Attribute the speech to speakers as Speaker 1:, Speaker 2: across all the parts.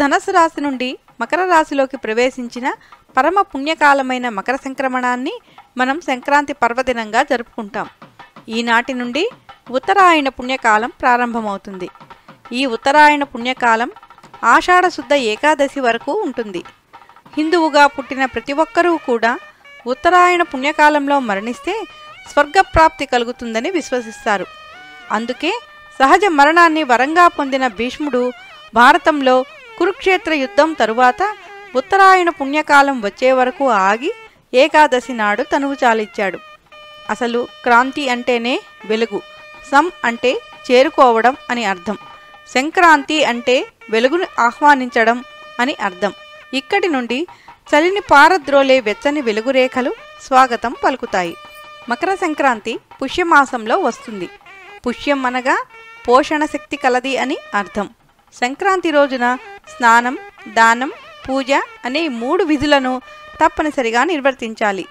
Speaker 1: ధనస్సు రాశి నుండి మకర రాశిలోకి ప్రవేశించిన పరమ పుణ్యకాలమైన మకర సంక్రమణాన్ని మనం సంక్రాంతి పర్వదినంగా జరుపుకుంటాం. ఈనాటి నుండి ఉత్తరాయణ పుణ్యకాలం ప్రారంభమవుతుంది. ఈ ఉత్తరాయణ పుణ్యకాలం ఆషాఢ శుద్ధ ఏకాదశి వరకు ఉంటుంది. హిందువుగా పుట్టిన ప్రతి ఒక్కరూ కూడా ఉత్తరాయణ పుణ్యకాలంలో మరణిస్తే స్వర్గప్రాప్తి కలుగుతుందని విశ్వసిస్తారు. అందుకే సహజ మరణాన్ని వరంగా పొందిన భీష్ముడు భారతంలో కురుక్షేత్ర యుద్ధం తరువాత ఉత్తరాయణ పుణ్యకాలం వచ్చే వరకు ఆగి ఏకాదశి నాడు తనువు చాలిచ్చాడు. అసలు క్రాంతి అంటేనే వెలుగు, సం అంటే చేరుకోవడం అని అర్థం, సంక్రాంతి అంటే వెలుగును ఆహ్వానించడం అని అర్థం. ఇక్కడి నుండి చలిని పారద్రోలే వెచ్చని వెలుగురేఖలు స్వాగతం పలుకుతాయి. మకర సంక్రాంతి పుష్యమాసంలో వస్తుంది. పుష్యం అనగా పోషణ శక్తి కలది అని అర్థం. సంక్రాంతి రోజున స్నానం, దానం, పూజ అనే 3 విధులను తప్పనిసరిగా నిర్వర్తించాలి.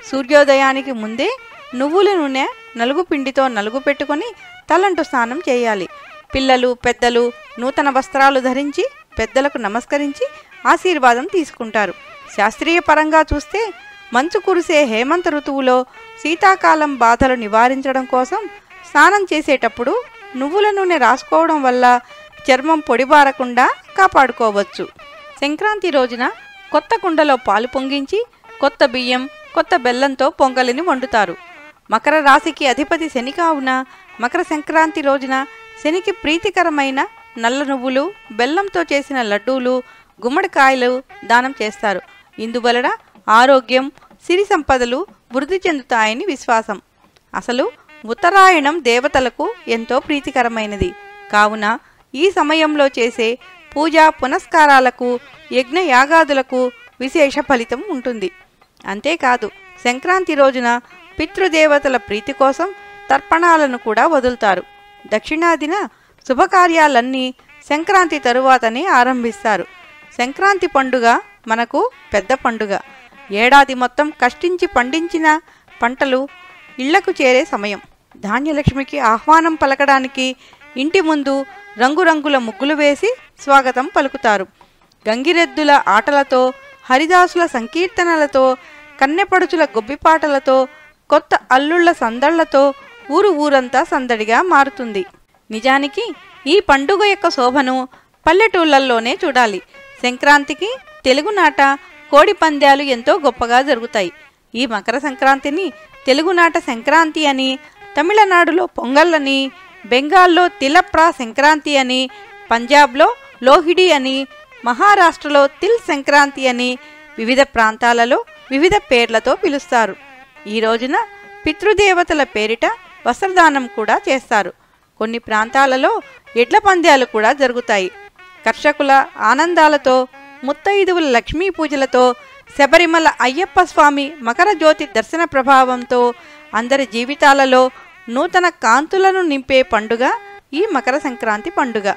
Speaker 1: సూర్యోదయానికి ముందే నువ్వుల నూనె నలుగు పిండితో నలుగు పెట్టుకొని తలంటు స్నానం చేయాలి. పిల్లలు పెద్దలు నూతన వస్త్రాలు ధరించి పెద్దలకు నమస్కరించి ఆశీర్వాదం తీసుకుంటారు. శాస్త్రీయ పరంగా చూస్తే మంచు కురిసే హేమంత ఋతువులో శీతాకాలం బాధలు నివారించడం కోసం స్నానం చేసేటప్పుడు నువ్వుల నూనె రాసుకోవడం వల్ల చర్మం పొడిబారకుండా కాపాడుకోవచ్చు. సంక్రాంతి రోజున కొత్త కుండలో పాలు పొంగించి కొత్త బియ్యం, కొత్త బెల్లంతో పొంగలిని వండుతారు. మకర రాశికి అధిపతి శని కావున మకర సంక్రాంతి రోజున శనికి ప్రీతికరమైన నల్ల నువ్వులు, బెల్లంతో చేసిన లడ్డూలు, గుమ్మడికాయలు దానం చేస్తారు. ఇందువలన ఆరోగ్యం, సిరి సంపదలు వృద్ధి చెందుతాయని విశ్వాసం. అసలు ఉత్తరాయణం దేవతలకు ఎంతో ప్రీతికరమైనది కావున ఈ సమయంలో చేసే పూజా పునస్కారాలకు, యజ్ఞ యాగాదులకు విశేష ఫలితం ఉంటుంది. అంతేకాదు సంక్రాంతి రోజున పితృదేవతల ప్రీతి కోసం తర్పణాలను కూడా వదులుతారు. దక్షిణాదిన శుభకార్యాలన్నీ సంక్రాంతి తరువాతనే ఆరంభిస్తారు. సంక్రాంతి పండుగ మనకు పెద్ద పండుగ. ఏడాది మొత్తం కష్టించి పండించిన పంటలు ఇళ్లకు చేరే సమయం. ధాన్యలక్ష్మికి ఆహ్వానం పలకడానికి ఇంటి ముందు రంగురంగుల ముగ్గులు వేసి స్వాగతం పలుకుతారు. గంగిరెద్దుల ఆటలతో, హరిదాసుల సంకీర్తనలతో, కన్నెపడుచుల గొబ్బిపాటలతో, కొత్త అల్లుళ్ల సందళ్లతో ఊరంతా సందడిగా మారుతుంది. నిజానికి ఈ పండుగ యొక్క శోభను పల్లెటూళ్లలోనే చూడాలి. సంక్రాంతికి తెలుగునాట కోడి పందాలు ఎంతో గొప్పగా జరుగుతాయి. ఈ మకర సంక్రాంతిని తెలుగునాట సంక్రాంతి అని, తమిళనాడులో పొంగల్ అని, బెంగాల్లో తిలప్రా సంక్రాంతి అని, పంజాబ్లో లోహిడి అని, మహారాష్ట్రలో తిల్ సంక్రాంతి అని వివిధ ప్రాంతాలలో వివిధ పేర్లతో పిలుస్తారు. ఈ రోజున పితృదేవతల పేరిట వస్త్రదానం కూడా చేస్తారు. కొన్ని ప్రాంతాలలో ఎడ్ల పందాలు కూడా జరుగుతాయి. కర్షకుల ఆనందాలతో, ముత్తైదువుల లక్ష్మీ పూజలతో, శబరిమల అయ్యప్ప స్వామి మకర జ్యోతి దర్శన ప్రభావంతో అందరి జీవితాలలో నూతన కాంతులను నింపే పండుగ ఈ మకర సంక్రాంతి పండుగ.